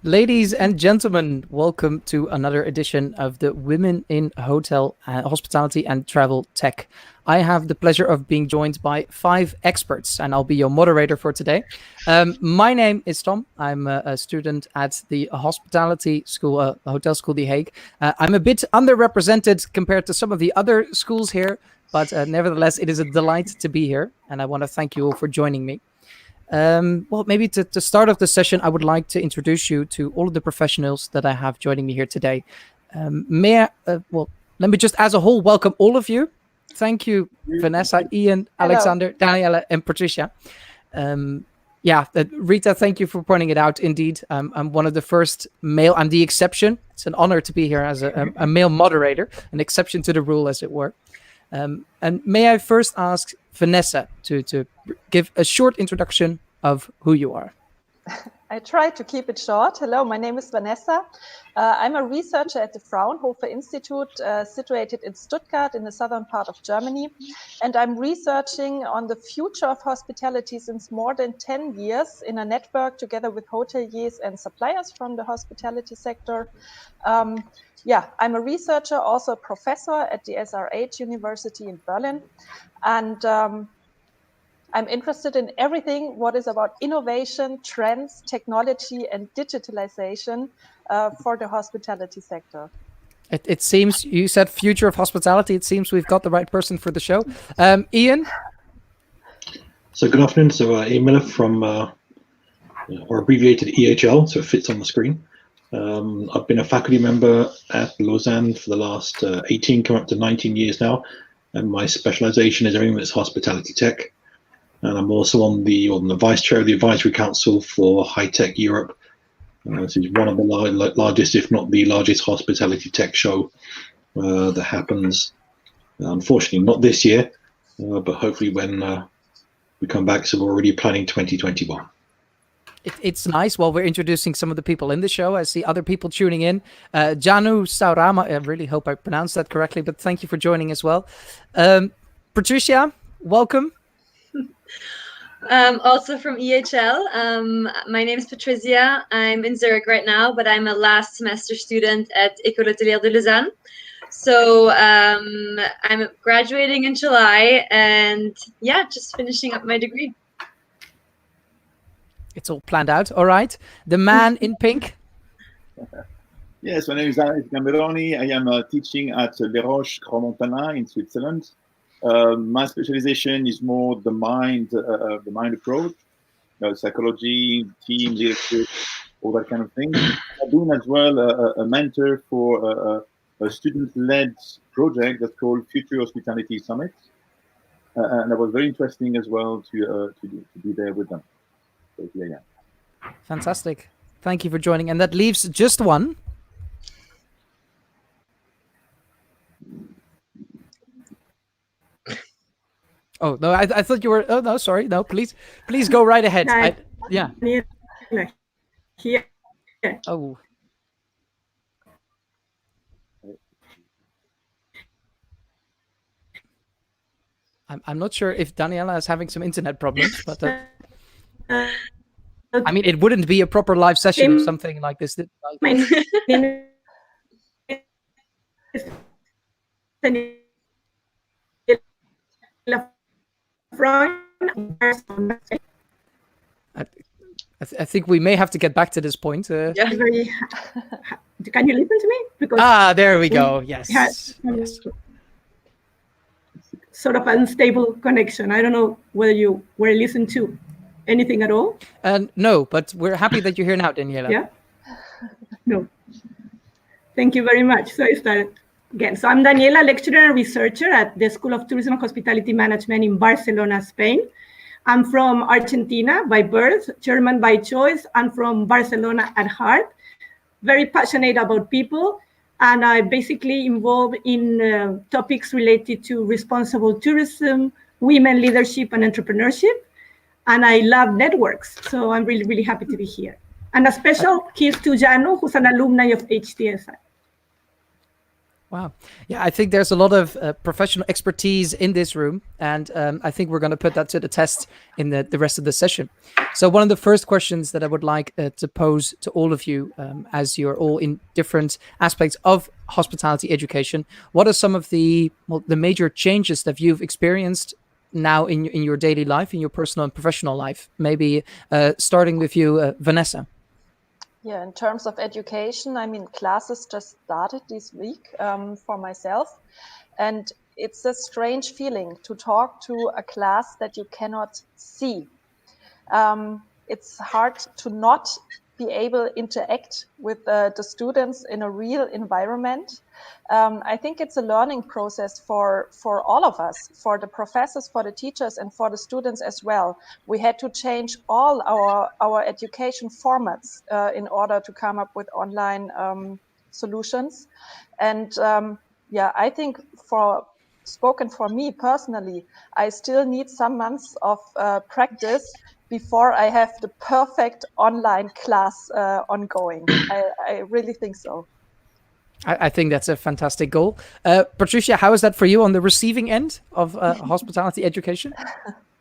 Ladies and gentlemen, welcome to another edition of the Women in Hospitality and Travel Tech. I have the pleasure of being joined by 5 experts, and I'll be your moderator for today. My name is Tom. I'm a student at the Hospitality School, Hotel School The Hague. I'm a bit underrepresented compared to some of the other schools here, but nevertheless, it is a delight to be here, and I want to thank you all for joining me. Well, maybe to start off the session, I would like to introduce you to all of the professionals that I have joining me here today. Let me just as a whole welcome all of you. Thank you, Vanessa, Ian, Hello. Alexandre, Daniela, and Patrizia. Rita, thank you for pointing it out. Indeed, I'm one of the first male. I'm the exception. It's an honor to be here as a male moderator, an exception to the rule, as it were. And may I first ask Vanessa to give a short introduction of who you are. I try to keep it short. Hello, my name is Vanessa. I'm a researcher at the Frauenhofer Institute, situated in Stuttgart in the southern part of Germany. And I'm researching on the future of hospitality since more than 10 years in a network together with hoteliers and suppliers from the hospitality sector. I'm a researcher, also a professor at the SRH University in Berlin. And I'm interested in everything what is about innovation, trends, technology, and digitalization for the hospitality sector. It seems you said future of hospitality. It seems we've got the right person for the show. Ian? So good afternoon. So Ian Millar from, or abbreviated EHL, so it fits on the screen. I've been a faculty member at Lausanne for the last 18, coming up to 19 years now. And my specialization is everything that's hospitality tech. And I'm also on the vice chair of the Advisory Council for High Tech Europe. This is one of the largest, if not the largest, hospitality tech show that happens, unfortunately, not this year, but hopefully when we come back. So we're already planning 2021. It's nice while we're introducing some of the people in the show. I see other people tuning in. Janu Saurama, I really hope I pronounced that correctly, but thank you for joining as well. Patrizia, welcome. Also from EHL. My name is Patrizia. I'm in Zueck right now, but I'm a last semester student at École hôtelière de Lausanne. So I'm graduating in July and just finishing up my degree. It's all planned out. All right. The man in pink. Yes, my name is Gamberoni. I am teaching at the Roches in Switzerland. My specialization is more the mind approach, psychology, team leadership, all that kind of thing. I'm doing as well a mentor for a student-led project that's called Future Hospitality Summit, and that was very interesting as well to be there with them. So, yeah. Fantastic. Thank you for joining. And that leaves just one. Oh, no, I thought you were... Oh, no, sorry. No, please go right ahead. Yeah. Here. Oh. I'm not sure if Daniela is having some internet problems, but... I mean, it wouldn't be a proper live session if something like this did. I think we may have to get back to this point. Can you listen to me? Because there we go. Yes. Yes. Sort of unstable connection. I don't know whether you were listening to anything at all. No, but we're happy that you're here now, Daniela. Yeah. No. Thank you very much. So I start again. So I'm Daniela, lecturer and researcher at the School of Tourism and Hospitality Management in Barcelona, Spain. I'm from Argentina by birth, German by choice, and from Barcelona at heart. Very passionate about people. And I basically involved in topics related to responsible tourism, women leadership and entrepreneurship. And I love networks. So I'm really, really happy to be here. And a special kiss to Janu, who's an alumni of HTSI. Wow. Yeah, I think there's a lot of professional expertise in this room, and I think we're going to put that to the test in the rest of the session. So one of the first questions that I would like to pose to all of you, as you're all in different aspects of hospitality education, what are some of the major changes that you've experienced now in your daily life, in your personal and professional life? Maybe starting with you, Vanessa. Yeah, in terms of education, I mean, classes just started this week for myself. And it's a strange feeling to talk to a class that you cannot see. It's hard to not be able to interact with the students in a real environment. I think it's a learning process for all of us, for the professors, for the teachers, and for the students as well. We had to change all our education formats in order to come up with online solutions. And yeah, I think spoken for me personally, I still need some months of practice before I have the perfect online class ongoing. I really think so. I think that's a fantastic goal. Patrizia, how is that for you on the receiving end of hospitality education?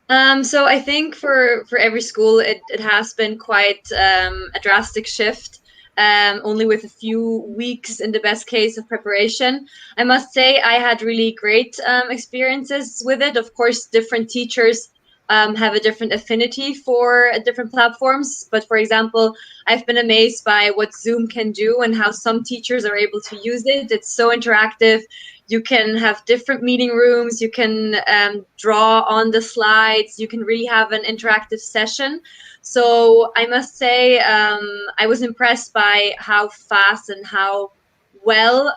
So I think for every school, it has been quite a drastic shift. Only with a few weeks in the best case of preparation. I must say I had really great experiences with it. Of course, different teachers have a different affinity for different platforms. But for example, I've been amazed by what Zoom can do and how some teachers are able to use it. It's so interactive. You can have different meeting rooms. You can draw on the slides. You can really have an interactive session. So I must say I was impressed by how fast and how well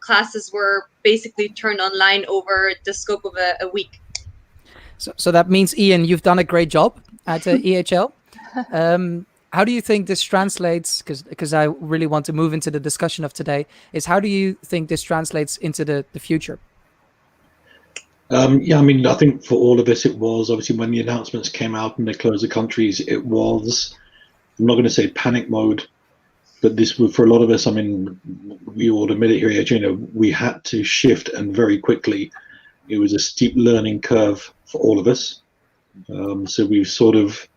classes were basically turned online over the scope of a week. So that means, Ian, you've done a great job at EHL. How do you think this translates, because I really want to move into the discussion of today, is how do you think this translates into the future? Yeah, I mean, I think for all of us, it was obviously when the announcements came out and they closed the countries, it was, I'm not going to say panic mode, but this was for a lot of us. I mean, we all admit it here, you know, we had to shift, and very quickly. It was a steep learning curve for all of us. So we've sort of,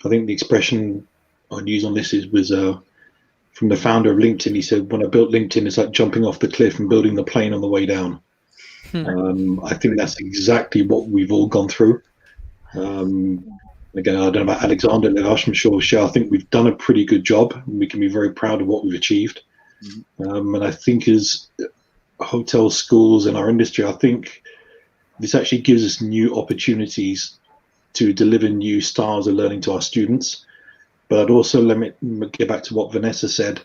I think the expression I'd use on this was from the founder of LinkedIn. He said, when I built LinkedIn, it's like jumping off the cliff and building the plane on the way down. I think that's exactly what we've all gone through. Again, I don't know about Alexandre and Roches, I'm sure, I think we've done a pretty good job. And we can be very proud of what we've achieved. And I think as hotel schools in our industry, I think this actually gives us new opportunities to deliver new styles of learning to our students. But I'd also let me get back to what Vanessa said.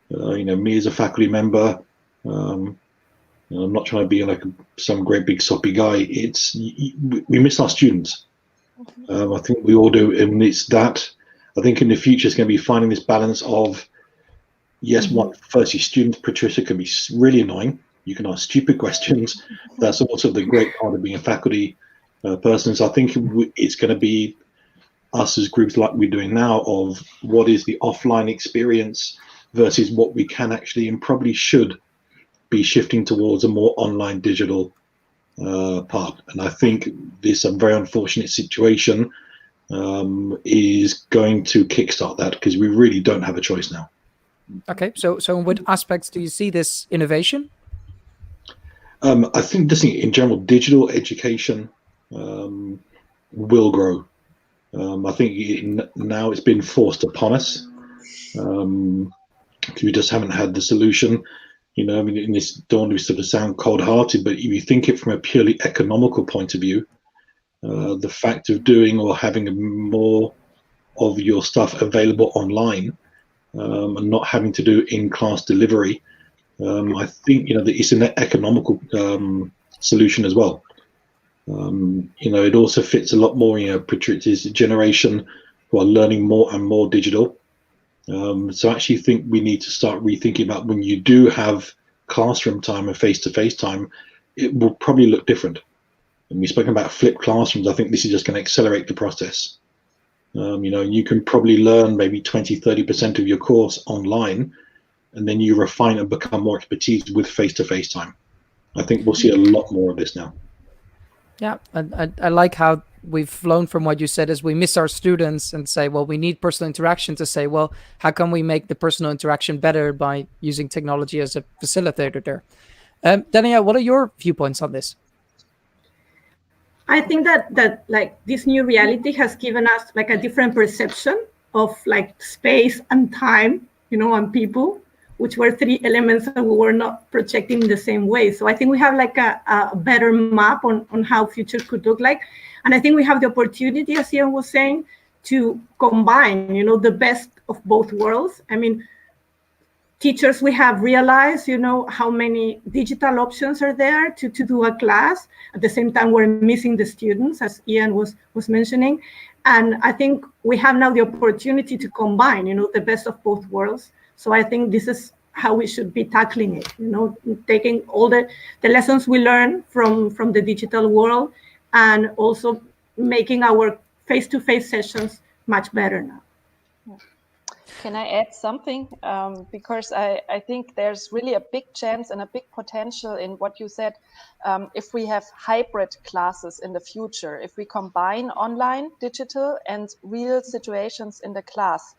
You know, me as a faculty member, I'm not trying to be like some great big soppy guy. We miss our students. I think we all do, and it's that. I think in the future it's going to be finding this balance of, yes, firstly, students, Patrizia, can be really annoying. You can ask stupid questions. That's also the great part of being a faculty person. So I think it's going to be us as groups like we're doing now of what is the offline experience versus what we can actually and probably should be shifting towards a more online digital part. And I think this very unfortunate situation is going to kickstart that, because we really don't have a choice now. Okay, so in what aspects do you see this innovation? I think just in general, digital education will grow. I think now it's been forced upon us. We just haven't had the solution. You know, I mean, in this, don't want to sort of sound cold-hearted, but if you think it from a purely economical point of view, the fact of doing or having more of your stuff available online and not having to do in-class delivery, I think, you know, it's an economical solution as well. You know, it also fits a lot more, you know, Patrizia's generation who are learning more and more digital. So I actually think we need to start rethinking about when you do have classroom time and face-to-face time, it will probably look different. And we've spoken about flipped classrooms. I think this is just going to accelerate the process. You know, you can probably learn maybe 20-30% of your course online, and then you refine and become more expertise with face-to-face time. I think we'll see a lot more of this now. Yeah, I like how we've flown from what you said is we miss our students and say, well, we need personal interaction, to say, well, how can we make the personal interaction better by using technology as a facilitator there? Daniela, what are your viewpoints on this? I think that like this new reality has given us like a different perception of like space and time, and people, which were three elements that we were not projecting in the same way. So I think we have like a better map on how future could look like. And I think we have the opportunity, as Ian was saying, to combine, the best of both worlds. I mean, teachers, we have realized, how many digital options are there to do a class. At the same time, we're missing the students, as Ian was mentioning. And I think we have now the opportunity to combine, the best of both worlds. So I think this is how we should be tackling it, taking all the lessons we learn from the digital world and also making our face-to-face sessions much better now. Can I add something? Because I think there's really a big chance and a big potential in what you said. If we have hybrid classes in the future, if we combine online, digital, and real situations in the class,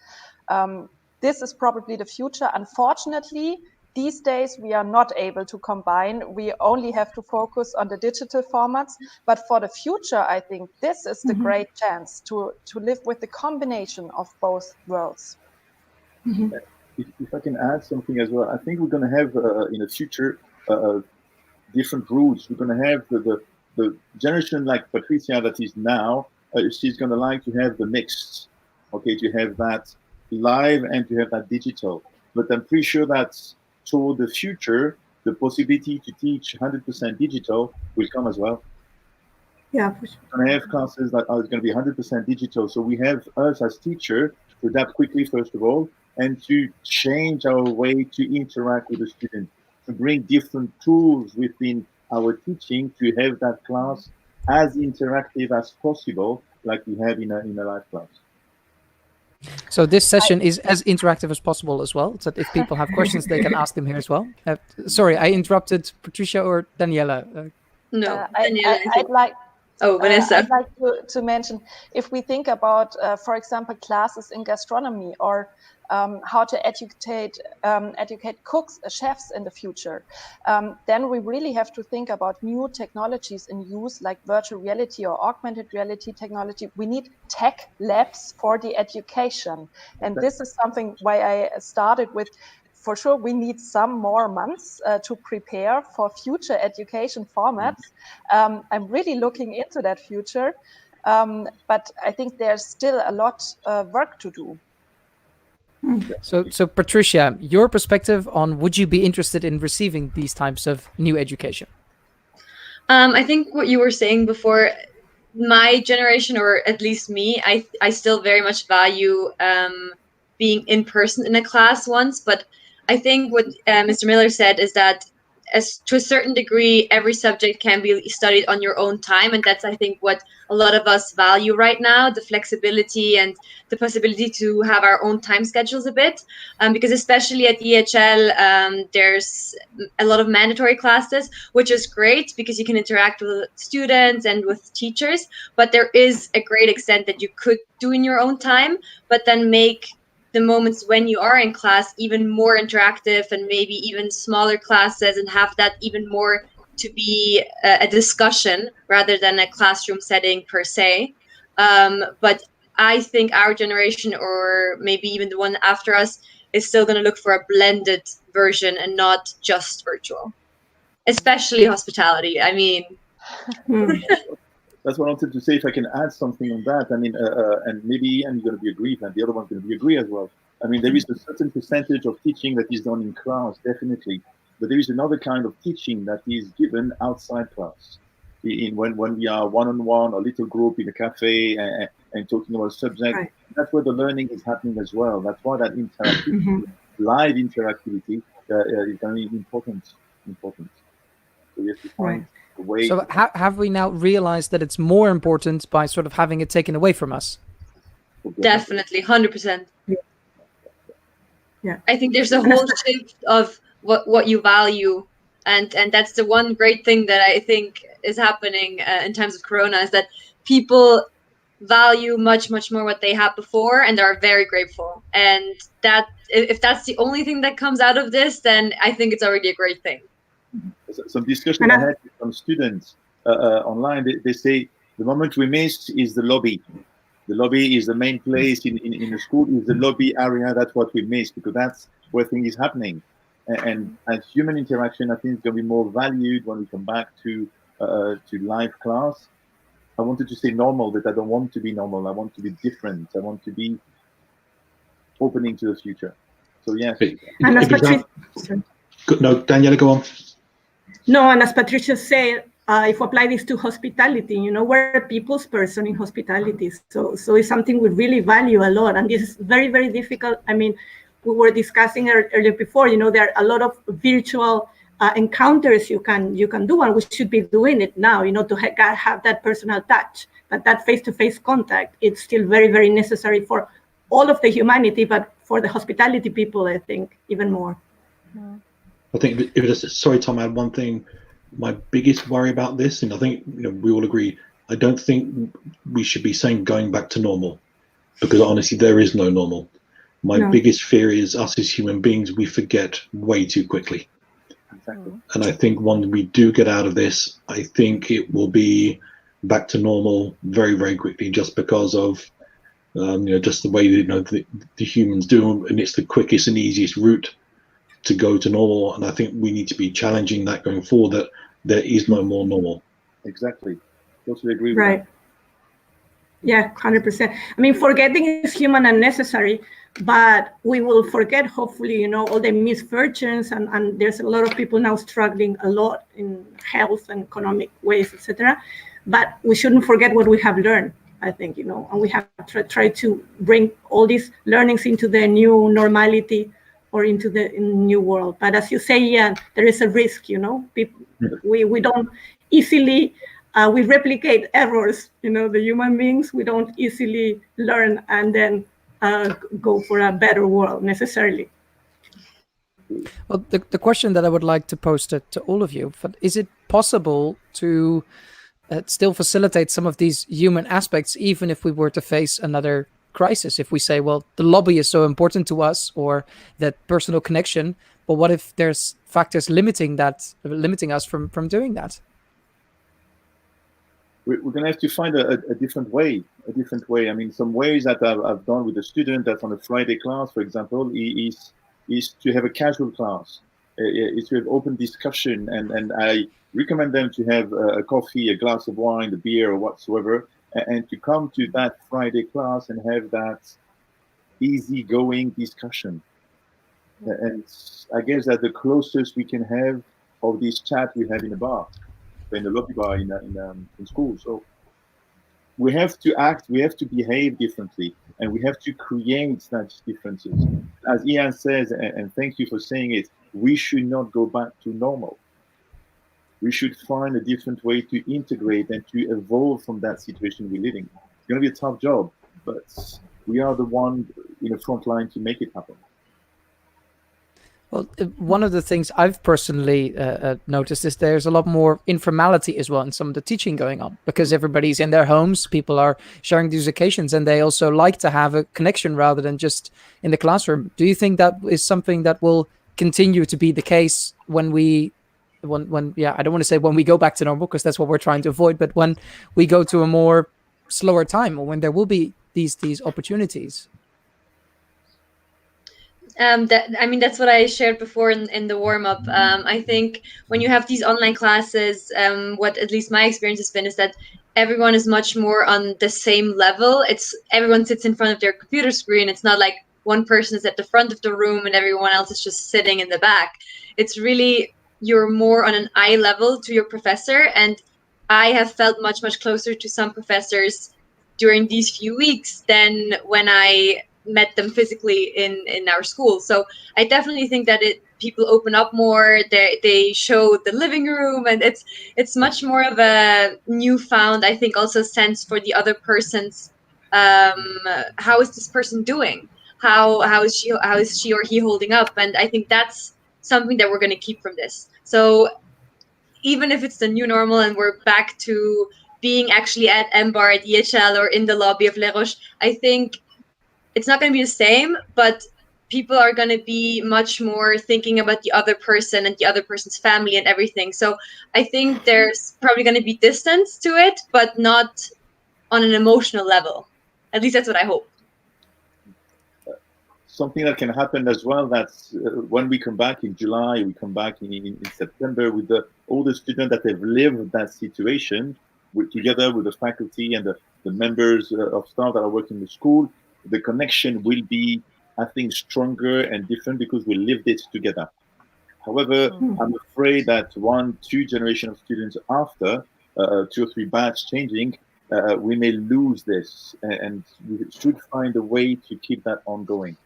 this is probably the future. Unfortunately, these days we are not able to combine. We only have to focus on the digital formats. But for the future, I think this is the great chance to live with the combination of both worlds. If I can add something as well, I think we're going to have in the future different rules. We're going to have the generation like Patrizia that is now, she's going to like to have the mixed, to have that live and to have that digital. But I'm pretty sure that toward the future, the possibility to teach 100% digital will come as well. Yeah, for sure. We're going to have classes that are going to be 100% digital. So we have us as teachers to adapt quickly, first of all, and to change our way to interact with the student, to bring different tools within our teaching to have that class as interactive as possible, like we have in a live class. So this session is as interactive as possible as well, so that if people have questions, they can ask them here as well. Sorry, I interrupted Patrizia or Daniela. No, Daniela. I'd like... Vanessa. I'd like to mention, if we think about, for example, classes in gastronomy or how to educate cooks, chefs in the future, then we really have to think about new technologies in use, like virtual reality or augmented reality technology. We need tech labs for the education. And this is something why I started with. For sure, we need some more months to prepare for future education formats. I'm really looking into that future, but I think there's still a lot of work to do. So Patrizia, your perspective on would you be interested in receiving these types of new education? I think what you were saying before, my generation, or at least me, I still very much value being in person in a class once, but I think what Mr. Millar said is that to a certain degree, every subject can be studied on your own time. And that's, I think, what a lot of us value right now, the flexibility and the possibility to have our own time schedules a bit. Because especially at EHL, there's a lot of mandatory classes, which is great because you can interact with students and with teachers. But there is a great extent that you could do in your own time, but then make the moments when you are in class even more interactive and maybe even smaller classes and have that even more to be a discussion rather than a classroom setting per se. But I think our generation, or maybe even the one after us, is still going to look for a blended version and not just virtual, especially hospitality. I mean, that's what I wanted to say. If I can add something on that, I mean, and maybe Ian is going to be agreed, and the other one's going to be agreed as well. I mean, there is a certain percentage of teaching that is done in class, definitely, but there is another kind of teaching that is given outside class. When we are one-on-one or little group in a cafe and talking about a subject, right. That's where the learning is happening as well. That's why that interactivity, live interactivity, is very important. So we have to find a way. So have we now realized that it's more important by sort of having it taken away from us? Definitely, 100%. I think there's a whole shift of what you value, and that's the one great thing that I think is happening in times of Corona, is that people value much more what they had before, and are very grateful. And that if that's the only thing that comes out of this, then I think it's already a great thing. Some discussion I had with some students online. They say the moment we missed is the lobby. The lobby is the main place in the school, is the lobby area. That's what we missed, because that's where things is happening. And human interaction, I think, is going to be more valued when we come back to live class. I wanted to say normal, but I don't want to be normal. I want to be different. I want to be opening to the future. So yes. And as Patricia, no, Daniela, go on. No, and as Patricia said, if we apply this to hospitality, we're a people's person in hospitality. So it's something we really value a lot. And this is very, very difficult. I mean, we were discussing earlier before, there are a lot of virtual encounters you can do, and we should be doing it now, to have that personal touch. But that face-to-face contact, it's still very, very necessary for all of the humanity, but for the hospitality people, I think, even more. I think, sorry, Tom, I had one thing. My biggest worry about this, and I think we all agree, I don't think we should be saying going back to normal, because honestly, there is no normal. My biggest fear is us as human beings, we forget way too quickly. Exactly. And I think when we do get out of this, I think it will be back to normal very, very quickly, just because of just the way the humans do, and it's the quickest and easiest route to go to normal. And I think we need to be challenging that going forward, that there is no more normal. Exactly. Totally agree with that. Yeah, 100%. I mean, forgetting is human and necessary, but we will forget, hopefully, all the misfortunes, and there's a lot of people now struggling a lot in health and economic ways, etc. But we shouldn't forget what we have learned, I think, and we have to try to bring all these learnings into the new normality, or into the new world. But as you say, there is a risk, we don't easily, we replicate errors, the human beings, we don't easily learn and then go for a better world necessarily. Well, the question that I would like to pose to all of you, is it possible to still facilitate some of these human aspects, even if we were to face another crisis? If we say, well, the lobby is so important to us, or that personal connection, but what if there's factors limiting us from doing that? We're going to have to find a different way. I mean, some ways that I've done with a student that's on a Friday class, for example, is to have a casual class, is to have open discussion, and I recommend them to have a coffee, a glass of wine, a beer, or whatsoever, and to come to that Friday class and have that easygoing discussion. And I guess that the closest we can have of this chat we have in a bar, in the lobby bar in school. So we have to act, we have to behave differently, and we have to create such differences. As Ian says, and thank you for saying it, we should not go back to normal. We should find a different way to integrate and to evolve from that situation we're living. It's going to be a tough job, but we are the one in the front line to make it happen. Well, one of the things I've personally noticed is there's a lot more informality as well in some of the teaching going on, because everybody's in their homes, people are sharing these occasions, and they also like to have a connection rather than just in the classroom. Do you think that is something that will continue to be the case when I don't want to say when we go back to normal, because that's what we're trying to avoid, but when we go to a more slower time, or when there will be these opportunities? That's what I shared before in the warm-up. I think when you have these online classes, what at least my experience has been is that everyone is much more on the same level. Everyone sits in front of their computer screen. It's not like one person is at the front of the room and everyone else is just sitting in the back. It's really, you're more on an eye level to your professor. And I have felt much closer to some professors during these few weeks than when I met them physically in our school. So I definitely think that people open up more. They show the living room, and it's much more of a newfound, I think, also sense for the other person's how is this person doing? how is she or he holding up? And I think that's something that we're going to keep from this. So even if it's the new normal and we're back to being actually at MBAR, at EHL, or in the lobby of Les Roches, I think it's not going to be the same, but people are going to be much more thinking about the other person and the other person's family and everything. So I think there's probably going to be distance to it, but not on an emotional level. At least that's what I hope. Something that can happen as well, that's when we come back in July, we come back in September with all the students that have lived that situation, together with the faculty and the members of staff that are working in the school, the connection will be, I think, stronger and different because we lived it together. However, I'm afraid that 1-2 generations of students after, 2 or 3 batch changing, we may lose this, and we should find a way to keep that ongoing.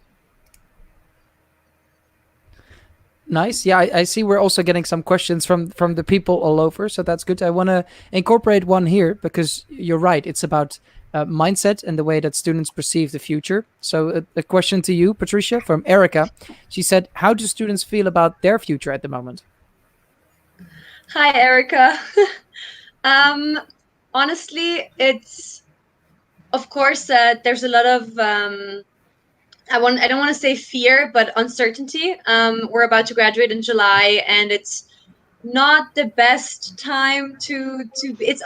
Nice. Yeah, I see we're also getting some questions from the people all over, so that's good. I want to incorporate one here because you're right. It's about mindset and the way that students perceive the future. So a question to you, Patrizia, from Erica. She said, how do students feel about their future at the moment? Hi, Erica. Honestly, it's, of course, there's a lot of I don't want to say fear, but uncertainty. We're about to graduate in July, and it's not the best time to it's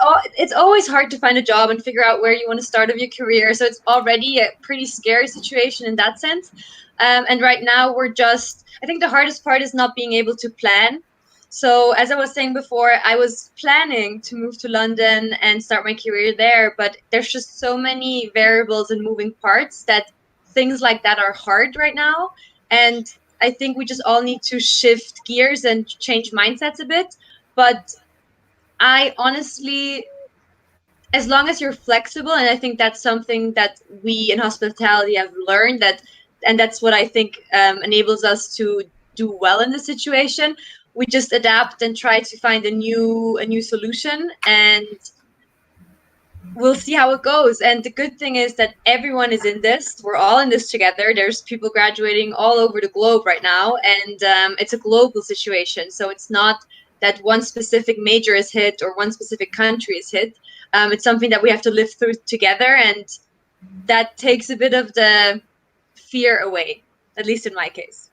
always hard to find a job and figure out where you want to start of your career. So it's already a pretty scary situation in that sense. And right now I think the hardest part is not being able to plan. So as I was saying before, I was planning to move to London and start my career there, but there's just so many variables and moving parts that things like that are hard right now. And I think we just all need to shift gears and change mindsets a bit. But I honestly, as long as you're flexible, and I think that's something that we in hospitality have learned, and that's what I think enables us to do well in this situation. We just adapt and try to find a new solution, and we'll see how it goes. And the good thing is that everyone is in this. We're all in this together. There's people graduating all over the globe right now, and it's a global situation. So it's not that one specific major is hit or one specific country is hit. It's something that we have to live through together, and that takes a bit of the fear away, at least in my case.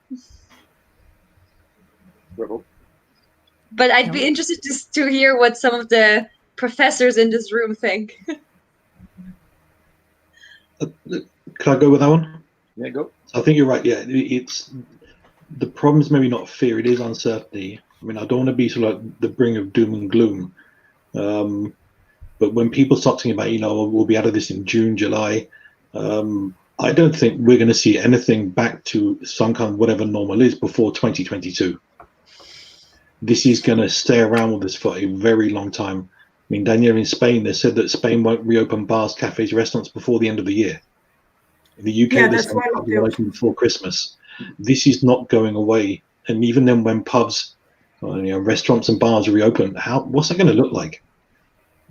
But I'd be interested to hear what some of the professors in this room think. Can I go with that one? Yeah, go. I think you're right. Yeah, it's the problem is maybe not fear; it is uncertainty. I mean, I don't want to be sort of like the brink of doom and gloom, but when people start talking about, we'll be out of this in June, July, I don't think we're going to see anything back to some kind of whatever normal is before 2022. This is going to stay around with us for a very long time. I mean, Daniela, in Spain, they said that Spain won't reopen bars, cafes, restaurants before the end of the year. In the UK, they're saying they'll open before Christmas. This is not going away. And even then, when pubs, restaurants and bars reopen, what's that going to look like?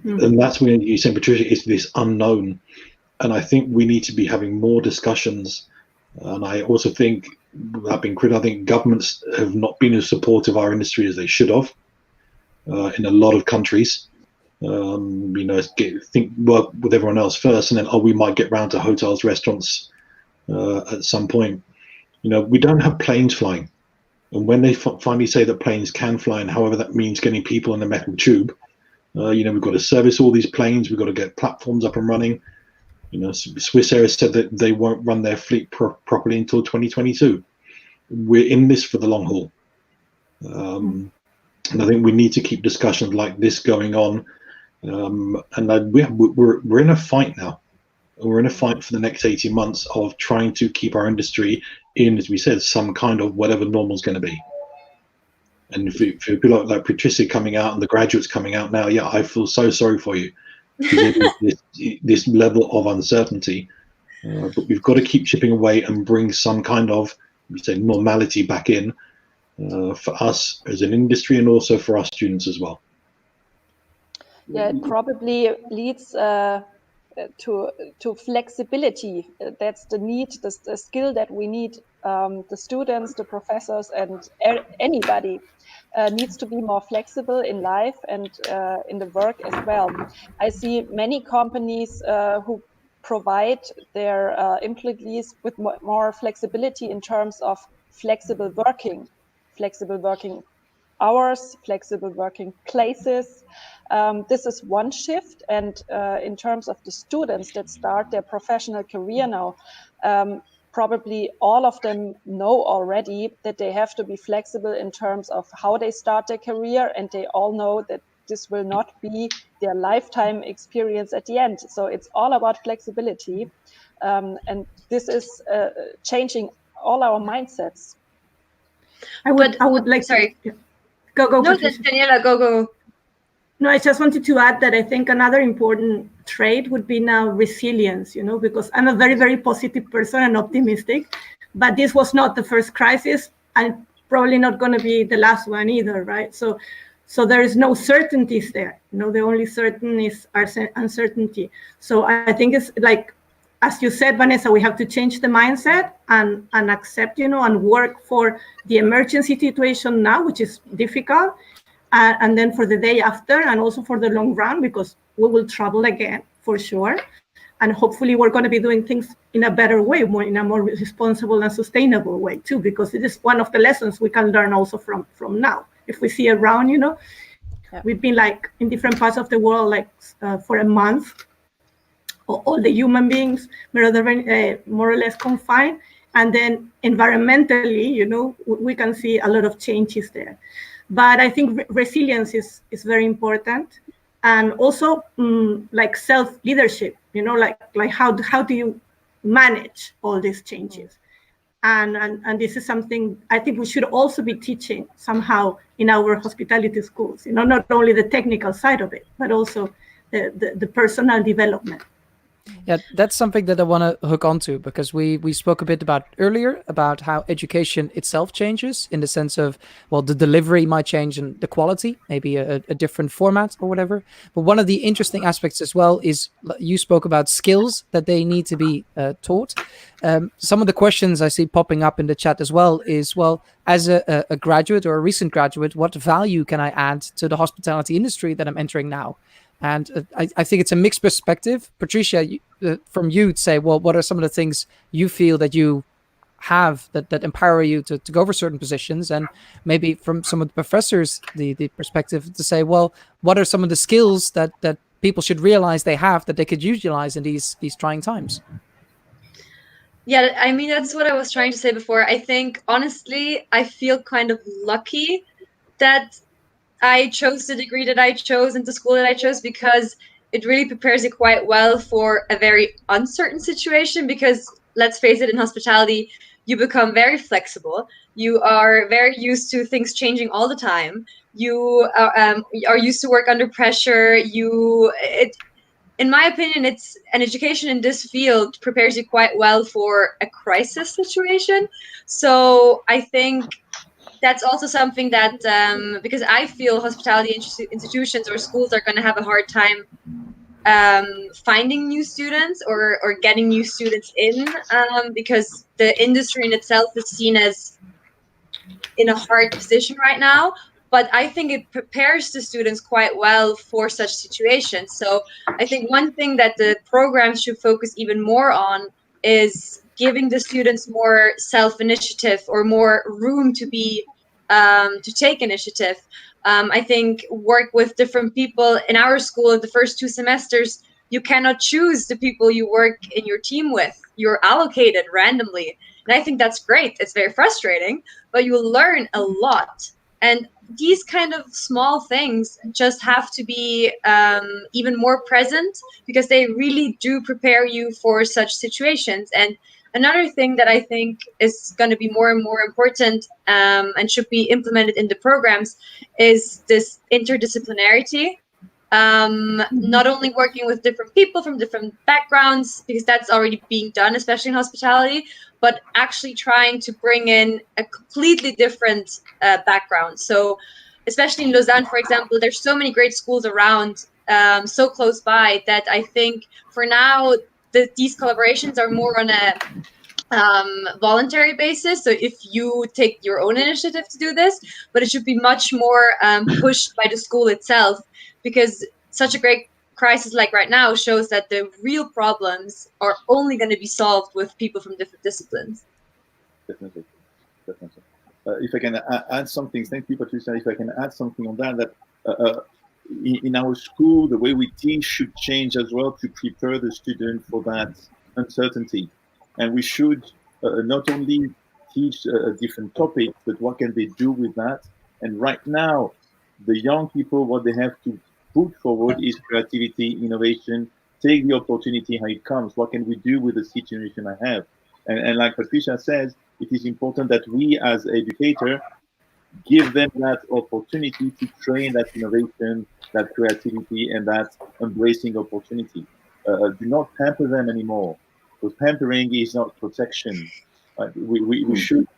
Mm-hmm. And that's when you say, Patrizia, it's this unknown. And I think we need to be having more discussions. And I also think, without being critical, I think governments have not been as supportive of our industry as they should have in a lot of countries. Work with everyone else first, and then we might get round to hotels, restaurants at some point. We don't have planes flying, and when they finally say that planes can fly, and however that means getting people in a metal tube, we've got to service all these planes. We've got to get platforms up and running. Swiss Air said that they won't run their fleet properly until 2022. We're in this for the long haul, and I think we need to keep discussions like this going on. We're in a fight now. We're in a fight for the next 18 months of trying to keep our industry in, as we said, some kind of whatever normal is going to be. And if people like Patrizia coming out and the graduates coming out now, yeah, I feel so sorry for you. This level of uncertainty, but we've got to keep chipping away and bring some kind of, normality back in for us as an industry and also for our students as well. Yeah, it probably leads to flexibility. That's the need, the skill that we need. The students, the professors, and anybody needs to be more flexible in life and in the work as well. I see many companies who provide their employees with more flexibility in terms of flexible working hours, flexible working places. This is one shift. And in terms of the students that start their professional career now, probably all of them know already that they have to be flexible in terms of how they start their career, and they all know that this will not be their lifetime experience at the end. So it's all about flexibility, and this is changing all our mindsets. I would like sorry. to go. No, Patricia. Daniela, go. No, I just wanted to add that I think another important trait would be now resilience, because I'm a very, very positive person and optimistic, but this was not the first crisis and probably not going to be the last one either, right? So there is no certainties there. The only certain is our uncertainty. So I think it's like, as you said, Vanessa, we have to change the mindset and accept, and work for the emergency situation now, which is difficult. And then for the day after, and also for the long run, because we will travel again for sure. And hopefully we're going to be doing things in a better way, in a more responsible and sustainable way too, because it is one of the lessons we can learn also from now. If we see around, we've been like in different parts of the world, like for a month, all the human beings more or less confined. And then environmentally, we can see a lot of changes there. But I think resilience is very important, and also like self-leadership. Like how do you manage all these changes? And this is something I think we should also be teaching somehow in our hospitality schools. Not only the technical side of it, but also the personal development. Yeah, that's something that I want to hook onto, because we spoke a bit about earlier about how education itself changes in the sense of, well, the delivery might change and the quality, maybe a different format or whatever. But one of the interesting aspects as well is you spoke about skills that they need to be taught. Some of the questions I see popping up in the chat as well is, well, as a graduate or a recent graduate, what value can I add to the hospitality industry that I'm entering now? And I think it's a mixed perspective. Patrizia, from you to say, well, what are some of the things you feel that you have that empower you to go for certain positions? And maybe from some of the professors, the perspective to say, well, what are some of the skills that people should realize they have that they could utilize in these trying times? Yeah, I mean, that's what I was trying to say before. I think, honestly, I feel kind of lucky that I chose the degree that I chose and the school that I chose, because it really prepares you quite well for a very uncertain situation. Because let's face it, in hospitality, you become very flexible. You are very used to things changing all the time. You are used to work under pressure. In my opinion, it's an education in this field prepares you quite well for a crisis situation. So I think that's also something that, because I feel hospitality institutions or schools are going to have a hard time finding new students or getting new students in, because the industry in itself is seen as in a hard position right now. But I think it prepares the students quite well for such situations. So I think one thing that the programs should focus even more on is giving the students more self-initiative or more room to be to take initiative. I think work with different people. In our school, in the first 2 semesters, you cannot choose the people you work in your team with. You're allocated randomly. And I think that's great. It's very frustrating, but you learn a lot. And these kind of small things just have to be even more present, because they really do prepare you for such situations. And another thing that I think is going to be more and more important and should be implemented in the programs is this interdisciplinarity. Not only working with different people from different backgrounds, because that's already being done, especially in hospitality, but actually trying to bring in a completely different background. So especially in Lausanne, for example, there's so many great schools around so close by that I think for now these collaborations are more on a voluntary basis. So if you take your own initiative to do this, but it should be much more pushed by the school itself, because such a great crisis like right now shows that the real problems are only going to be solved with people from different disciplines. Definitely. If I can add something, thank you, Patrizia. If I can add something on that in our school, the way we teach should change as well to prepare the student for that uncertainty. And we should not only teach a different topic, but what can they do with that? And right now, the young people, what they have to put forward is creativity, innovation, take the opportunity how it comes. What can we do with the situation I have? And like Patrizia says, it is important that we as educators give them that opportunity to train that innovation, that creativity, and that embracing opportunity. Do not pamper them anymore, because pampering is not protection. We should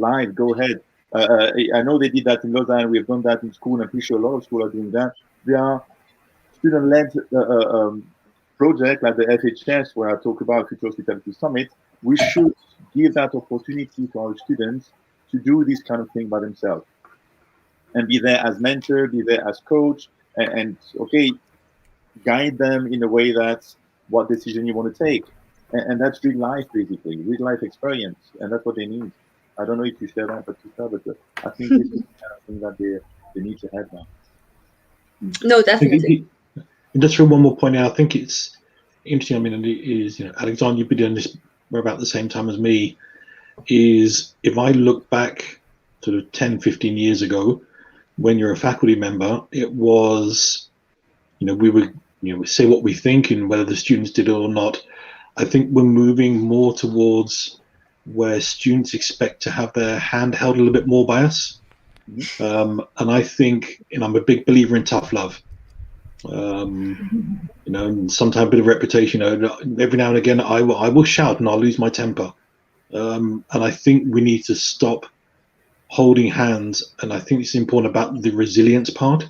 go ahead. I know they did that in Lausanne. We have done that in school. I'm pretty sure a lot of schools are doing that. There are student-led projects like the FHS, where I talk about Future Hospitality Summit. We should give that opportunity to our students to do this kind of thing by themselves and be there as mentor, be there as coach, and guide them in a way that's what decision you want to take. And that's real life, basically, real life experience. And that's what they need. I don't know if you share that, but I think this is the kind of thing that they need to have now. No, definitely. And just for one more point out, I think it's interesting. I mean, it is, Alexandre, you've been doing this for about the same time as me. Is if I look back sort of 10, 15 years ago, when you're a faculty member, it was, we would, say what we think and whether the students did it or not. I think we're moving more towards where students expect to have their hand held a little bit more by us. And I think, I'm a big believer in tough love. And sometimes a bit of reputation. Every now and again, I will shout and I'll lose my temper. And I think we need to stop holding hands. And I think it's important about the resilience part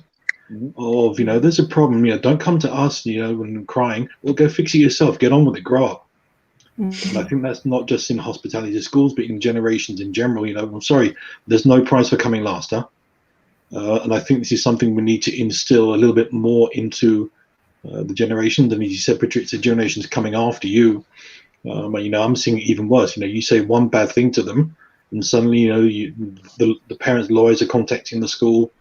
of, there's a problem, don't come to us, when crying, well, go fix it yourself, get on with it, grow up. And I think that's not just in hospitality schools, but in generations in general. I'm sorry, there's no prize for coming last, huh? And I think this is something we need to instill a little bit more into the generations. And as you said, Patrizia, generations coming after you. I'm seeing it even worse. You say one bad thing to them, and suddenly, the parents' lawyers are contacting the school.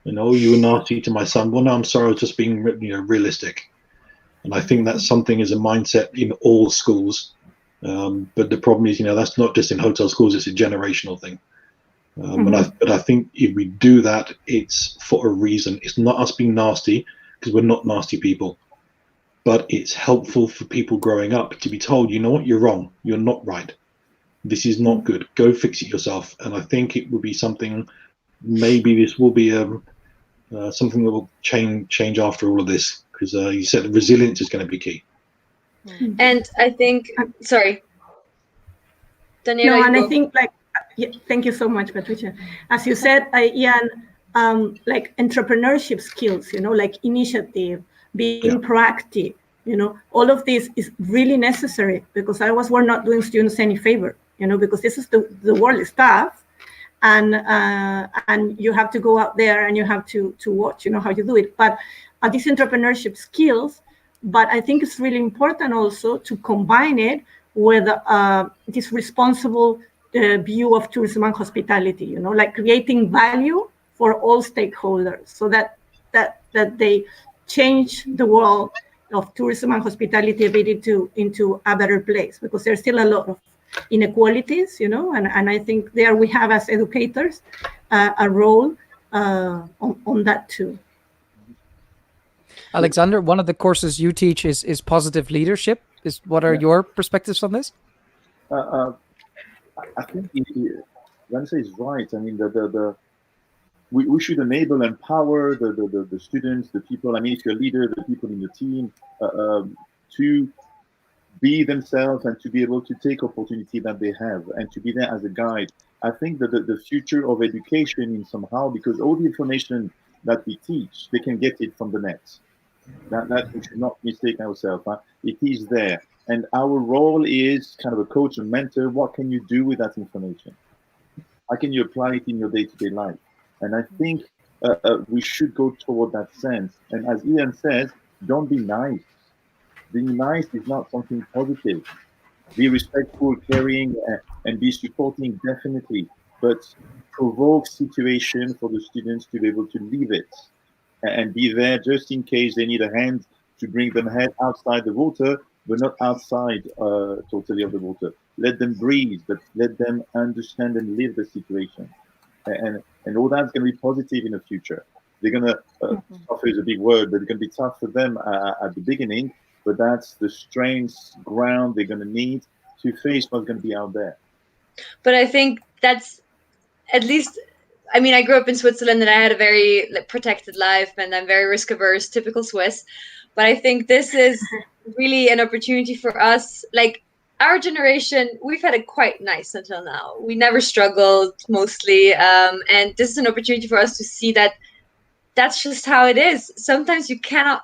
You were nasty to my son. Well, no, I'm sorry, I was just being, realistic. And I think that's something as a mindset in all schools. But the problem is, that's not just in hotel schools; it's a generational thing. But I think if we do that, it's for a reason. It's not us being nasty, because we're not nasty people. But it's helpful for people growing up to be told, you know what, you're wrong. You're not right. This is not good. Go fix it yourself. And I think it would be something, maybe this will be something that will change after all of this, because you said resilience is going to be key. And I think, sorry, Daniela. No, and I think thank you so much, Patrizia. As you said, Ian, like entrepreneurship skills, like initiative, being proactive, all of this is really necessary, because otherwise we're not doing students any favor, because this is the world is tough, and you have to go out there and you have to watch, how you do it. But these entrepreneurship skills, but I think it's really important also to combine it with this responsible view of tourism and hospitality, like creating value for all stakeholders, so that they change the world of tourism and hospitality a bit into a better place, because there's still a lot of inequalities, and I think there we have as educators a role on that too. Alexandre, one of the courses you teach is positive leadership. What are your perspectives on this? I think Vanessa is right. I mean, we should enable, empower the students, the people. I mean, if you're a leader, the people in the team, to be themselves and to be able to take opportunity that they have and to be there as a guide. I think that the future of education in somehow, because all the information that we teach, they can get it from the net. That we should not mistake ourselves. Huh? It is there. And our role is kind of a coach and mentor. What can you do with that information? How can you apply it in your day-to-day life? And I think we should go toward that sense. And as Ian says, don't be nice. Being nice is not something positive. Be respectful, caring, and be supporting, definitely. But provoke situation for the students to be able to leave it and be there just in case they need a hand to bring them head outside the water, but not outside totally of the water. Let them breathe, but let them understand and live the situation. And all that's going to be positive in the future. They're going to, suffer is a big word, but it's going to be tough for them at the beginning, but that's the strength ground they're going to need to face what's going to be out there. But I think that's at least, I mean, I grew up in Switzerland and I had a very protected life and I'm very risk averse, typical Swiss. But I think this is really an opportunity for us. Like our generation, we've had it quite nice until now. We never struggled mostly. And this is an opportunity for us to see that that's just how it is. Sometimes you can't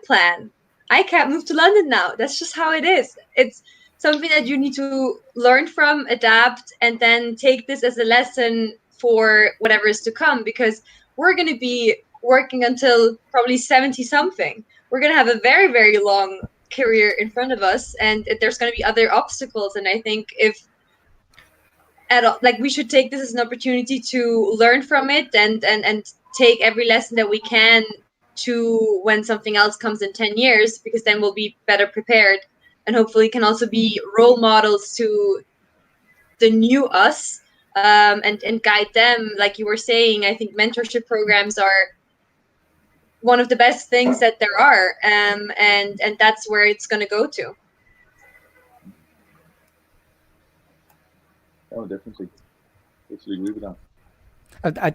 plan. I can't move to London now. That's just how it is. It's something that you need to learn from, adapt, and then take this as a lesson for whatever is to come, because we're going to be working until probably 70 something. We're going to have a very, very long career in front of us, and there's going to be other obstacles. And I think we should take this as an opportunity to learn from it and take every lesson that we can to when something else comes in 10 years, because then we'll be better prepared and hopefully can also be role models to the new us, and guide them. Like you were saying, I think mentorship programs are one of the best things that there are, and that's where it's going to go to. Oh, definitely. Totally agree with that.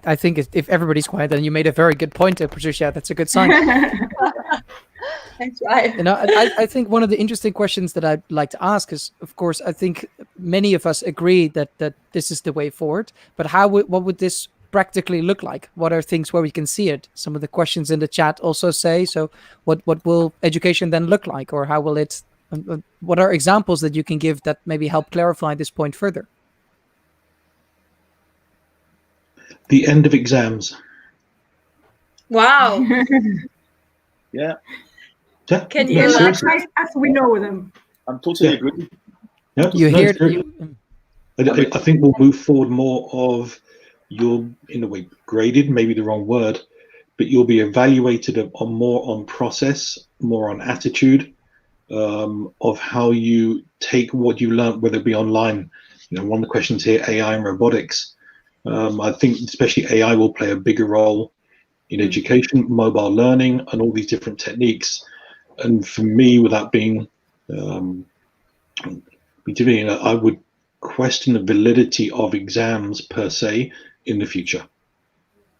I think if everybody's quiet, then you made a very good point, Patricia. That's a good sign. Thanks, Ryan. You know, I think one of the interesting questions that I'd like to ask is, of course, I think many of us agree that this is the way forward. But what would this practically look like? What are things where we can see it? Some of the questions in the chat also say, so what will education then look like, or how will it? What are examples that you can give that maybe help clarify this point further? The end of exams. Wow. Yeah. Can you elaborate? As we know them. I'm totally agree. Yeah, I think we'll move forward more of you'll, in a way, graded, maybe the wrong word, but you'll be evaluated more on process, more on attitude, of how you take what you learn, whether it be online. You know, one of the questions here, AI and robotics. I think especially AI will play a bigger role in education, mobile learning, and all these different techniques. And for me, without being I would question the validity of exams per se in the future.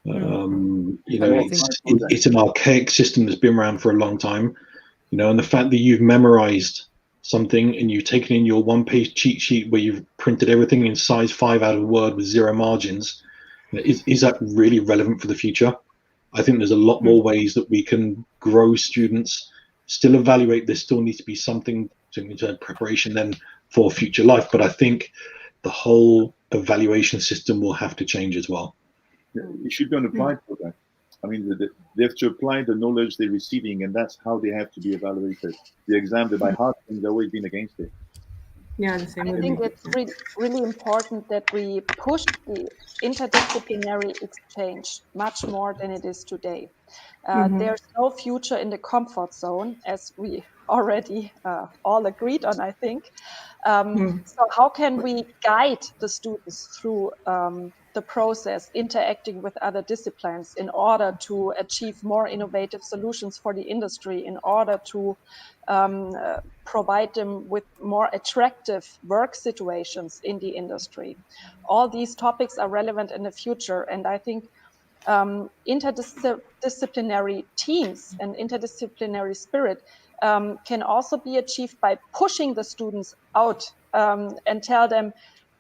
You know, it's an archaic system that's been around for a long time. You know, and the fact that you've memorized something and you've taken in your one-page cheat sheet where you've printed everything in size 5 out of Word with 0 margins, is that really relevant for the future? I think there's a lot more ways that we can grow students, still evaluate. There still needs to be something in terms of preparation then for future life. But I think the whole evaluation system will have to change as well. Yeah, it should be on applied for that. I mean, they have to apply the knowledge they're receiving, and that's how they have to be evaluated. The exam, by heart, they've always been against it. Yeah, the same. I think it's really important that we push the interdisciplinary exchange much more than it is today. There's no future in the comfort zone, as we already all agreed on, I think. So how can we guide the students through the process, interacting with other disciplines in order to achieve more innovative solutions for the industry, in order to provide them with more attractive work situations in the industry? All these topics are relevant in the future, and I think interdisciplinary teams and interdisciplinary spirit can also be achieved by pushing the students out and tell them,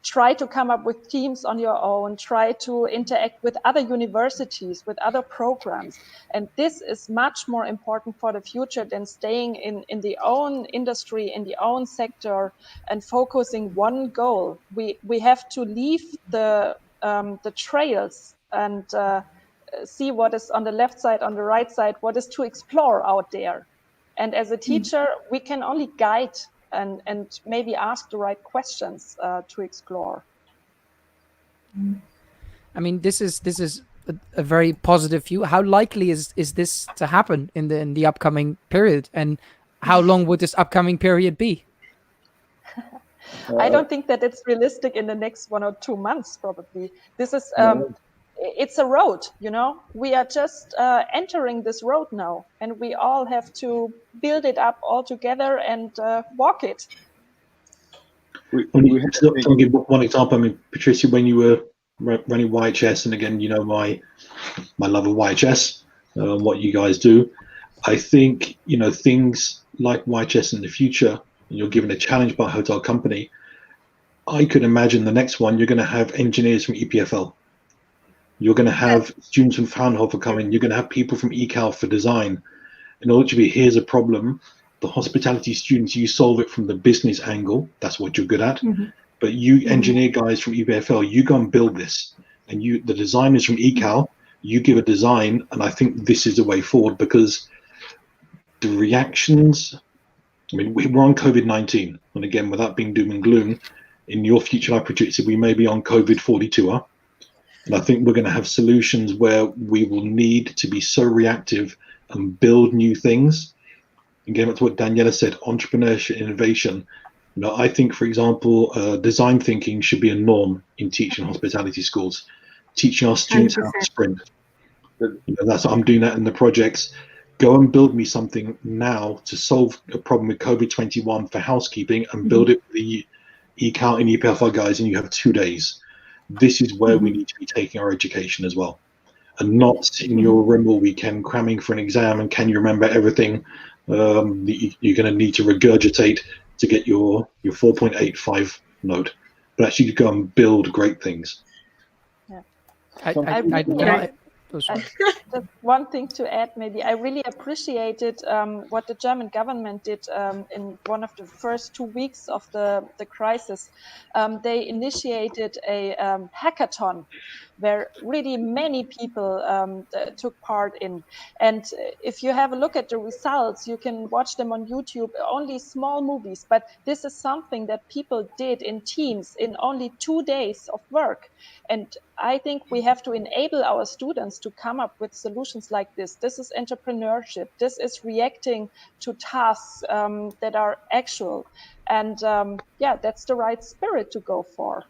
try to come up with teams on your own, try to interact with other universities, with other programs. And this is much more important for the future than staying in the own industry, in the own sector, and focusing one goal. We have to leave the trails and see what is on the left side, on the right side, what is to explore out there. And as a teacher, we can only guide and maybe ask the right questions to explore. I mean, this is a very positive view. How likely is this to happen in the upcoming period, and how long would this upcoming period be? I don't think that it's realistic in the next 1 or 2 months. Probably this is. It's a road, you know. We are just entering this road now, and we all have to build it up all together and walk it. I'll give one example. I mean, Patrizia, when you were running YHS, and again, you know my love of YHS, what you guys do. I think, you know, things like YHS in the future, and you're given a challenge by a hotel company. I could imagine the next one, you're going to have engineers from EPFL. You're going to have students from Frauenhofer coming. You're going to have people from Ecole for design. And ultimately, here's a problem. The hospitality students, you solve it from the business angle. That's what you're good at. But you engineer guys from EPFL, you go and build this. And the designers from Ecole, you give a design. And I think this is the way forward, because the reactions, I mean, we're on COVID-19. And again, without being doom and gloom, in your future, like Patrizia, we may be on COVID-42. And I think we're going to have solutions where we will need to be so reactive and build new things. Again, that's what Daniela said, entrepreneurship, innovation. You know, I think, for example, design thinking should be a norm in teaching hospitality schools, teaching our students 100%. How to sprint. You know, that's I'm doing that in the projects. Go and build me something now to solve a problem with COVID-21 for housekeeping, and build it for the Ecole and EPFL guys, and you have 2 days. This is where we need to be taking our education as well, and not sitting in your room all weekend cramming for an exam and can you remember everything you're going to need to regurgitate to get your 4.85 note, but actually go and build great things. Just one thing to add, maybe. I really appreciated what the German government did in one of the first 2 weeks of the crisis. They initiated a hackathon where really many people took part in. And if you have a look at the results, you can watch them on YouTube, only small movies. But this is something that people did in teams in only 2 days of work. And I think we have to enable our students to come up with solutions like this. This is entrepreneurship. This is reacting to tasks that are actual. And that's the right spirit to go for.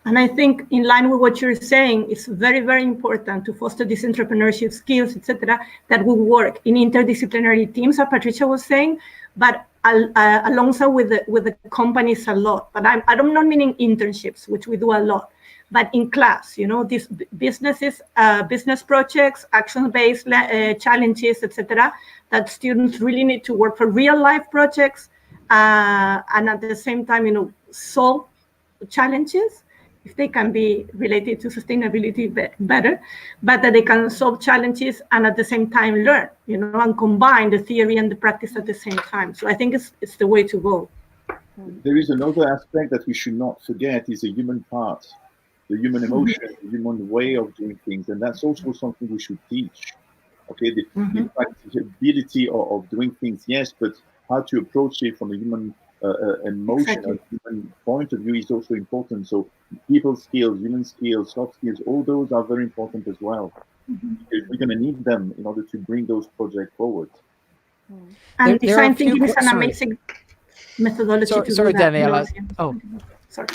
And I think in line with what you're saying, it's very, very important to foster these entrepreneurship skills, etc., that will work in interdisciplinary teams, as Patrizia was saying, but alongside with the companies a lot. But I'm not meaning internships, which we do a lot, but in class, you know, these businesses, business projects, action-based challenges, etc., that students really need to work for real-life projects, and at the same time, you know, solve challenges, if they can be related to sustainability better, but that they can solve challenges and at the same time learn, you know, and combine the theory and the practice at the same time. So I think it's the way to go. There is another aspect that we should not forget, is the human part, the human emotion, the human way of doing things. And that's also something we should teach. Okay, the practicability of doing things, yes, but how to approach it from a human emotion, a human point of view is also important. So people skills, human skills, soft skills, all those are very important as well. Because we're going to need them in order to bring those projects forward. And design thinking is an amazing methodology to do that. Sorry, Daniela. Oh, sorry.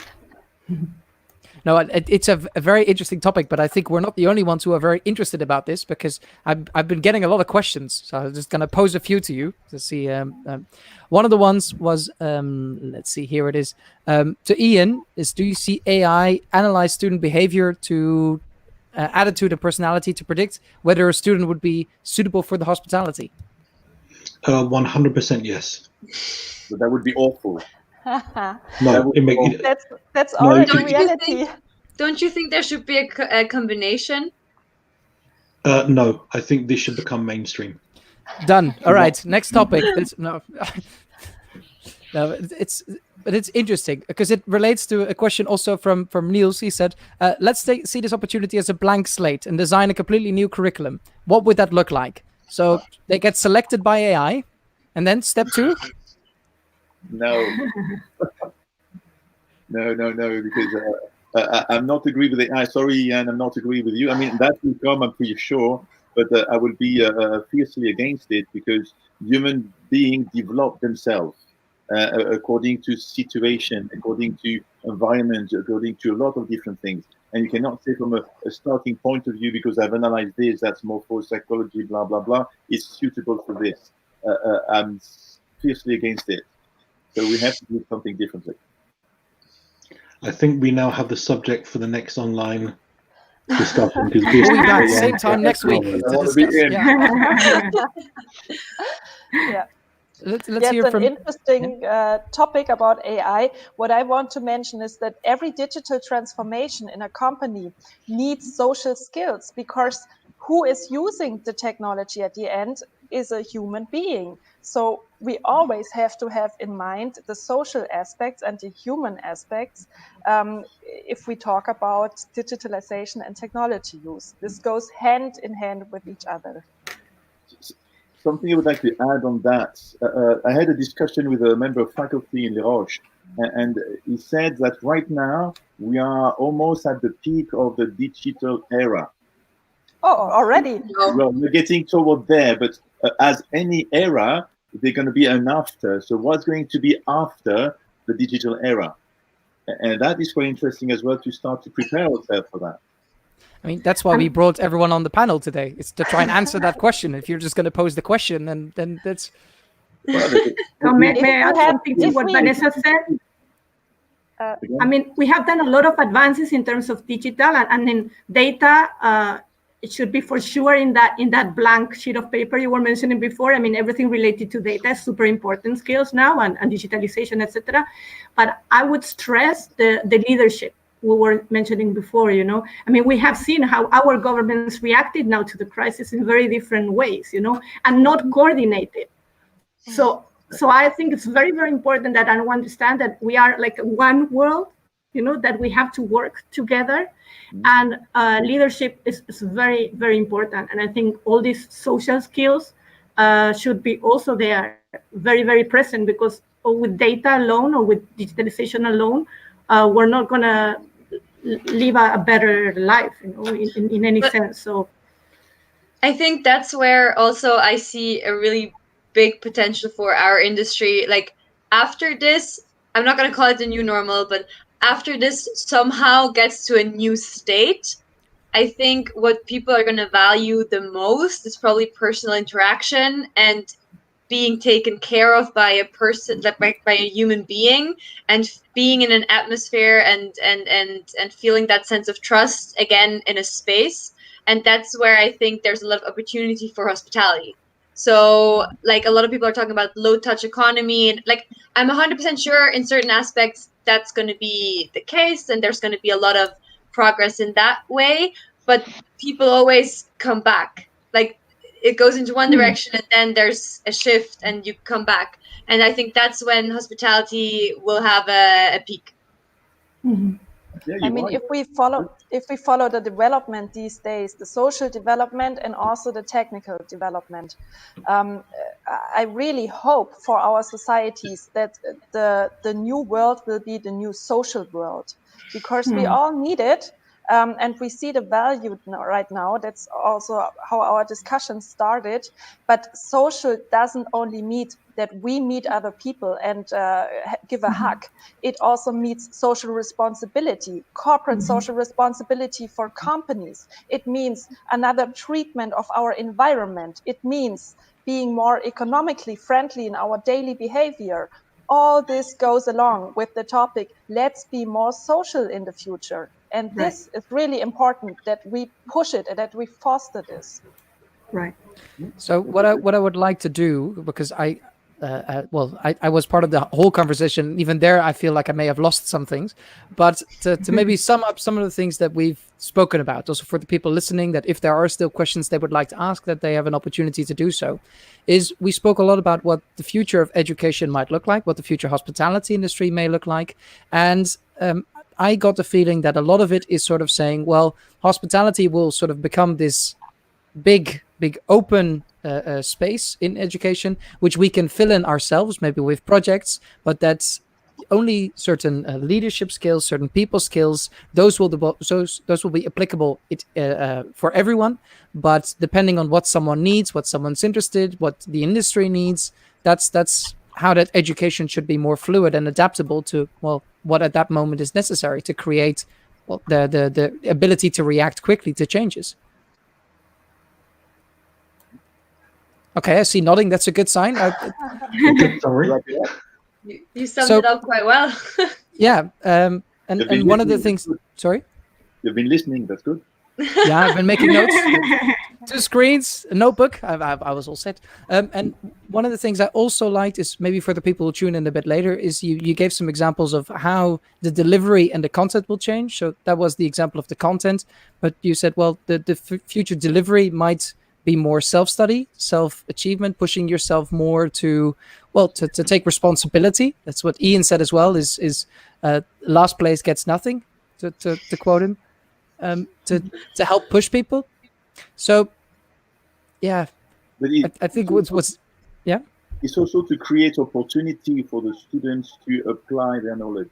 No, it's a very interesting topic, but I think we're not the only ones who are very interested about this, because I've been getting a lot of questions. So I'm just going to pose a few to you to see. One of the ones was, let's see, here it is. To Ian, do you see AI analyze student behavior to attitude and personality to predict whether a student would be suitable for the hospitality? 100% yes. But that would be awful. No, that's already no, reality. Don't you think there should be a combination? No, I think this should become mainstream. Done. All right. Next topic. No, it's interesting because it relates to a question also from Niels. He said, "Let's see this opportunity as a blank slate and design a completely new curriculum. What would that look like?" So they get selected by AI, and then step 2. No, because I'm not agree with AI. Sorry, Ian, I'm not agree with you. I mean, that will come, I'm pretty sure, but I will be fiercely against it because human beings develop themselves according to situation, according to environment, according to a lot of different things. And you cannot say from a starting point of view, because I've analyzed this, that's more for psychology, blah, blah, blah, it's suitable for this. I'm fiercely against it. So we have to do something differently. I think we now have the subject for the next online discussion. We'll be back same time next week to discuss. Yeah. Let's hear from. An interesting topic about AI. What I want to mention is that every digital transformation in a company needs social skills, because who is using the technology at the end is a human being. So we always have to have in mind the social aspects and the human aspects if we talk about digitalization and technology use. This goes hand in hand with each other. Something I would like to add on that. I had a discussion with a member of faculty in Roches, and he said that right now we are almost at the peak of the digital era. Oh, already? Well, we're getting toward there, but as any era, there's going to be an after. So what's going to be after the digital era? And that is quite interesting as well, to start to prepare ourselves for that. I mean, that's why we brought everyone on the panel today. It's to try and answer that question. If you're just going to pose the question, then that's... So may I add something to what Vanessa said? I mean, we have done a lot of advances in terms of digital and in data. It should be for sure in that blank sheet of paper you were mentioning before. I mean, everything related to data is super important skills now, and digitalization, etc. But I would stress the leadership we were mentioning before. You know, I mean, we have seen how our governments reacted now to the crisis in very different ways, you know, and not coordinated. So I think it's very, very important that I understand that we are like one world, you know, that we have to work together. And leadership is very, very important. And I think all these social skills should be also there, very, very present, because with data alone or with digitalization alone, we're not going to live a better life, you know, in any sense. So I think that's where also I see a really big potential for our industry. Like after this, I'm not going to call it the new normal, but after this somehow gets to a new state, I think what people are going to value the most is probably personal interaction and being taken care of by a person, by a human being, and being in an atmosphere and feeling that sense of trust again in a space. And that's where I think there's a lot of opportunity for hospitality. So like a lot of people are talking about low touch economy, and like I'm 100% sure in certain aspects that's going to be the case, and there's going to be a lot of progress in that way. But people always come back. Like it goes into one direction and then there's a shift and you come back. And I think that's when hospitality will have a peak. Mm-hmm. Yeah, I mean, if we follow the development these days, the social development and also the technical development, I really hope for our societies that the new world will be the new social world, because we all need it. And we see the value right now. That's also how our discussion started. But social doesn't only mean that we meet other people and give a hug. It also means social responsibility, corporate social responsibility for companies. It means another treatment of our environment. It means being more economically friendly in our daily behavior. All this goes along with the topic, let's be more social in the future. And this is really important, that we push it and that we foster this. Right. So what I would like to do, because I was part of the whole conversation. Even there, I feel like I may have lost some things. But to maybe sum up some of the things that we've spoken about, also for the people listening, that if there are still questions they would like to ask, that they have an opportunity to do so, is we spoke a lot about what the future of education might look like, what the future hospitality industry may look like. And I got the feeling that a lot of it is sort of saying, well, hospitality will sort of become this big open space in education, which we can fill in ourselves, maybe with projects, but that's only certain leadership skills, certain people skills. Those will be applicable for everyone. But depending on what someone needs, what someone's interested, what the industry needs, that's how that education should be more fluid and adaptable to what at that moment is necessary to create the ability to react quickly to changes. Okay, I see nodding. That's a good sign. Good summary. You summed it up quite well. Yeah, and one of the things. Sorry. You've been listening. That's good. Yeah, I've been making notes. 2 screens, a notebook. I was all set. And one of the things I also liked is, maybe for the people who tune in a bit later, is you gave some examples of how the delivery and the content will change. So that was the example of the content. But you said, well, the future delivery might be more self-study, self-achievement, pushing yourself more to take responsibility. That's what Ian said as well, is last place gets nothing, to quote him, to help push people. So, yeah, But I think what's yeah. It's also to create opportunity for the students to apply their knowledge.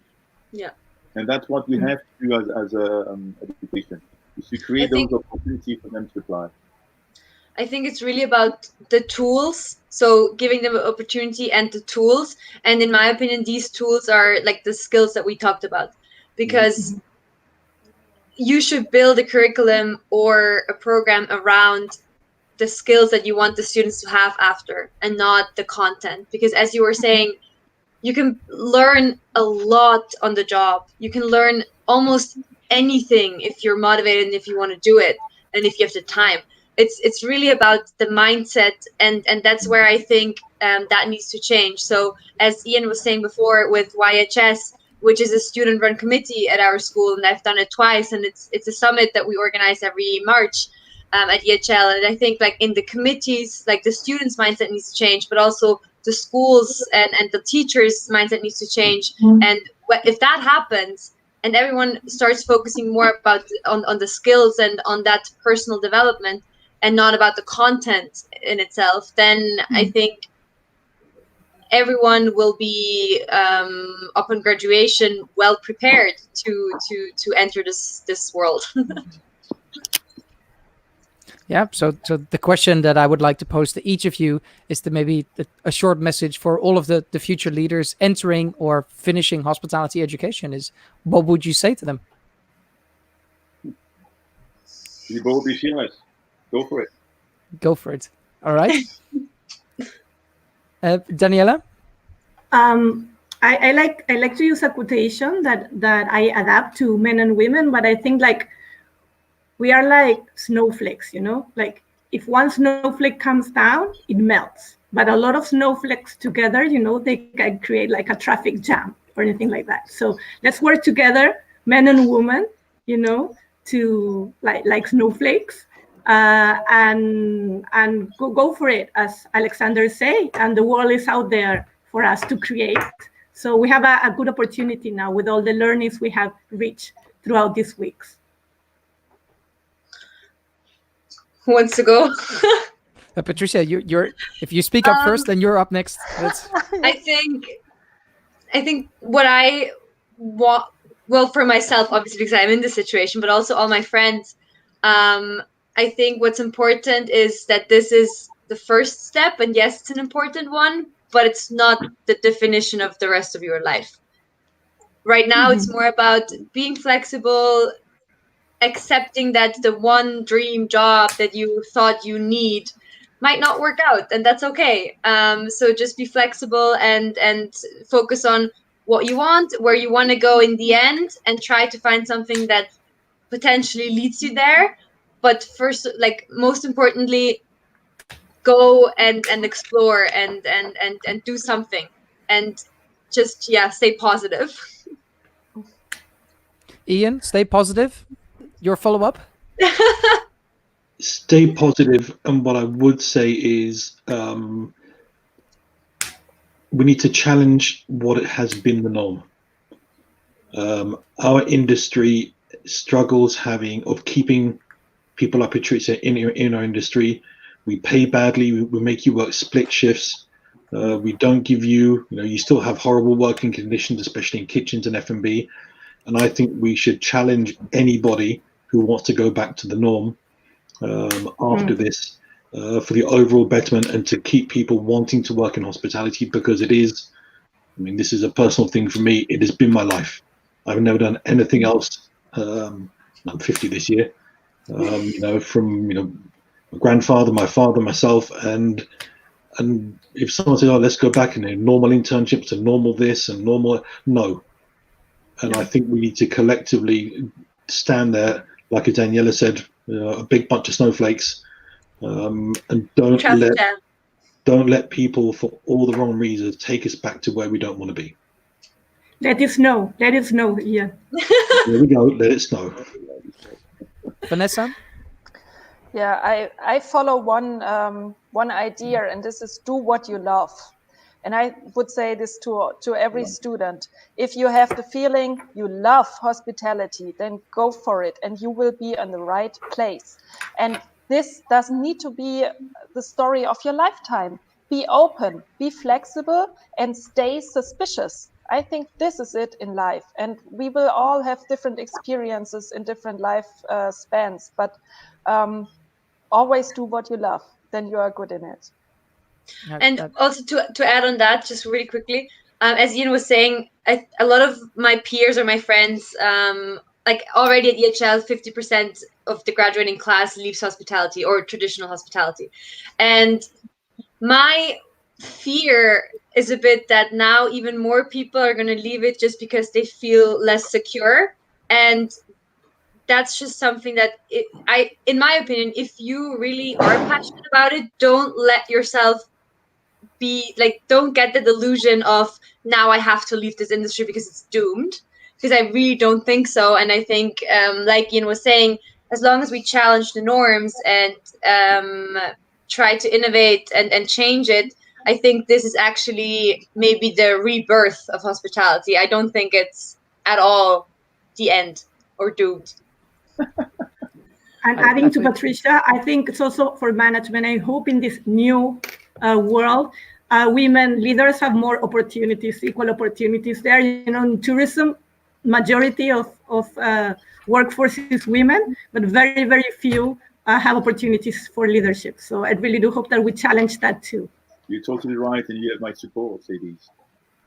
Yeah. And that's what we have to do as education, is to create those opportunities for them to apply. I think it's really about the tools. So giving them an opportunity and the tools. And in my opinion, these tools are like the skills that we talked about, because you should build a curriculum or a program around the skills that you want the students to have after, and not the content. Because as you were saying, you can learn a lot on the job. You can learn almost anything if you're motivated and if you want to do it and if you have the time. It's really about the mindset, and that's where I think that needs to change. So as Ian was saying before, with YHS, which is a student-run committee at our school, and I've done it twice, and it's a summit that we organize every March at EHL. And I think, like, in the committees, like, the students' mindset needs to change, but also the schools and the teachers' mindset needs to change. And if that happens, and everyone starts focusing more on the skills and on that personal development, and not about the content in itself, then I think everyone will be upon graduation well prepared to enter this world. Yeah. So the question that I would like to pose to each of you is to maybe a short message for all of the future leaders entering or finishing hospitality education is, what would you say to them? You both be fearless. Go for it. Go for it. All right. Daniela? I like to use a quotation that I adapt to men and women, but I think, like, we are like snowflakes, you know? Like, if one snowflake comes down, it melts. But a lot of snowflakes together, you know, they can create like a traffic jam or anything like that. So let's work together, men and women, you know, to like snowflakes. And go for it, as Alexandre say, and the world is out there for us to create. So we have a good opportunity now with all the learnings we have reached throughout these weeks. Who wants to go? Patrizia, you're if you speak up first, then you're up next. I think what I want, well, for myself, obviously, because I'm in this situation, but also all my friends, I think what's important is that this is the first step, and yes, it's an important one, but it's not the definition of the rest of your life. Right now, it's more about being flexible, accepting that the one dream job that you thought you need might not work out, and that's okay. So just be flexible and focus on what you want, where you want to go in the end, and try to find something that potentially leads you there. But first, like, most importantly, go and explore and do something, and just stay positive. Ian, stay positive. Your follow-up? Stay positive, and what I would say is we need to challenge what it has been the norm. Our industry struggles of keeping people like Patrizia in our industry. We pay badly. We make you work split shifts. We don't give you, you still have horrible working conditions, especially in kitchens and F&B. And I think we should challenge anybody who wants to go back to the norm after this for the overall betterment and to keep people wanting to work in hospitality, because it is, this is a personal thing for me. It has been my life. I've never done anything else. I'm 50 this year. From my grandfather, my father, myself, and if someone says, "Oh, let's go back and normal internships and normal this and normal," no. And I think we need to collectively stand there, like Daniela said, a big bunch of snowflakes, and don't let people, for all the wrong reasons, take us back to where we don't want to be. Let it snow. Let it snow. Yeah. There we go. Let it snow. Vanessa? Yeah, I follow one idea, and this is do what you love. And I would say this to every student. If you have the feeling you love hospitality, then go for it, and you will be in the right place. And this doesn't need to be the story of your lifetime. Be open, be flexible, and stay suspicious. I think this is it in life. And we will all have different experiences in different life spans, but always do what you love, then you are good in it. And also to add on that, just really quickly, as Ian was saying, a lot of my peers or my friends, like already at EHL, 50% of the graduating class leaves hospitality or traditional hospitality. And my fear is a bit that now even more people are going to leave it just because they feel less secure. And that's just something that in my opinion, if you really are passionate about it, don't let yourself don't get the delusion of now I have to leave this industry because it's doomed, because I really don't think so. And I think, like Ian was saying, as long as we challenge the norms and try to innovate and change it, I think this is actually maybe the rebirth of hospitality. I don't think it's at all the end or doomed. And adding to Patrizia, I think it's also for management. I hope in this new world, women leaders have more opportunities, equal opportunities there. In tourism, majority of workforce is women, but very, very few have opportunities for leadership. So I really do hope that we challenge that too. You're totally right, and you have my support, ladies.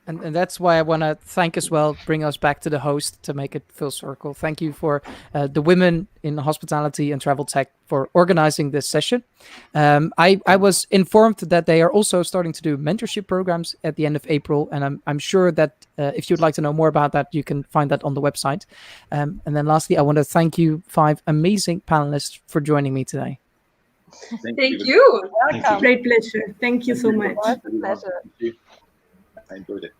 And that's why I want to thank as well, bring us back to the host to make it full circle. Thank you for the women in hospitality and travel tech for organizing this session. I was informed that they are also starting to do mentorship programs at the end of April. And I'm sure that if you'd like to know more about that, you can find that on the website. And then lastly, I want to thank you 5 amazing panelists for joining me today. Thank you. Welcome. Great pleasure. Thank you so much. It was a pleasure. Thank you. I enjoyed it.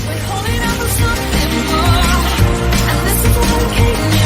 We're holding on to something more, and this is what I'm